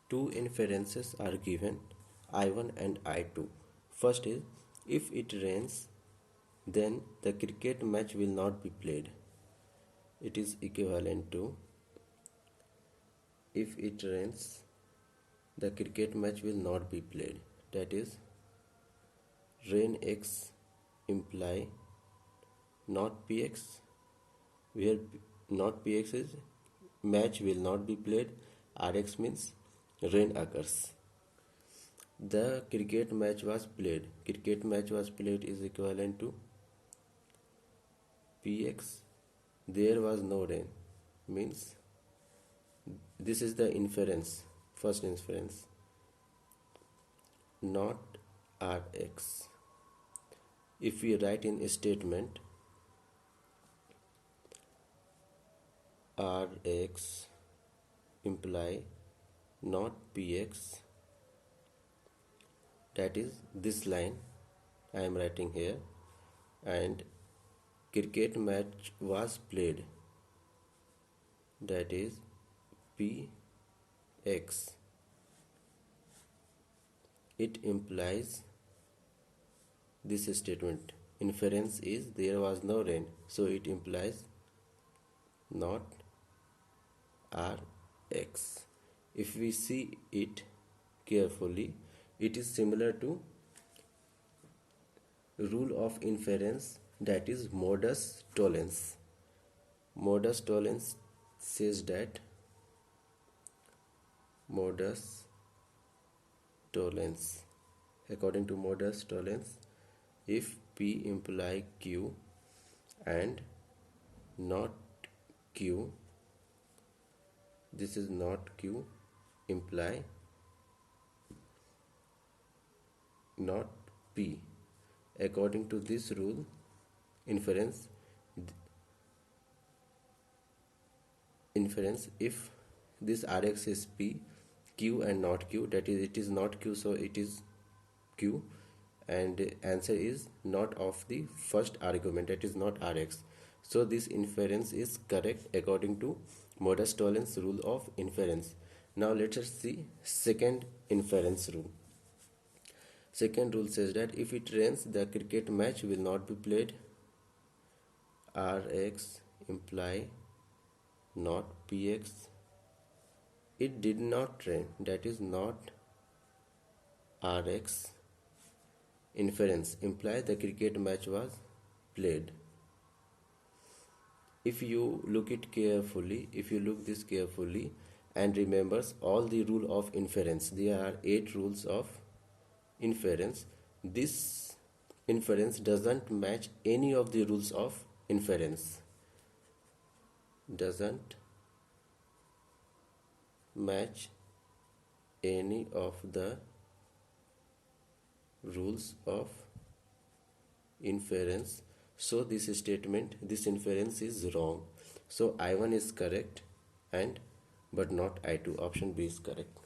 Two inferences are given, I1 and I2. First is, if it rains, then the cricket match will not be played. It is equivalent to, if it rains, the cricket match will not be played. That is, rain x imply not px, where not px is match will not be played, rx means rain occurs. The cricket match was played. Cricket match was played is equivalent to px. There was no rain. Means this is the inference. First inference. Not rx. If we write in a statement rx imply not px, that is this line I am writing here, and cricket match was played, that is px. It implies this statement. Inference is there was no rain, so it implies not rx. If we see it carefully, it is similar to rule of inference, that is modus tollens. Modus tollens says that according to modus tollens, if p imply q and not q, this is not q, imply not p. According to this rule, inference, if this rx is p, q and not q, that is it is not q, so it is q, and answer is not of the first argument, that is not rx. So this inference is correct according to modus tollens rule of inference. Now let us see second inference rule. Second rule says that if it rains, the cricket match will not be played. Rx imply not px. It did not rain, that is not rx. Inference imply the cricket match was played. If you look this carefully and remembers all the rule of inference, there are 8 rules of inference. This inference doesn't match any of the rules of inference. Doesn't match any of the rules of inference. So this inference is wrong. So I1 is correct, and but not I2. Option B is correct.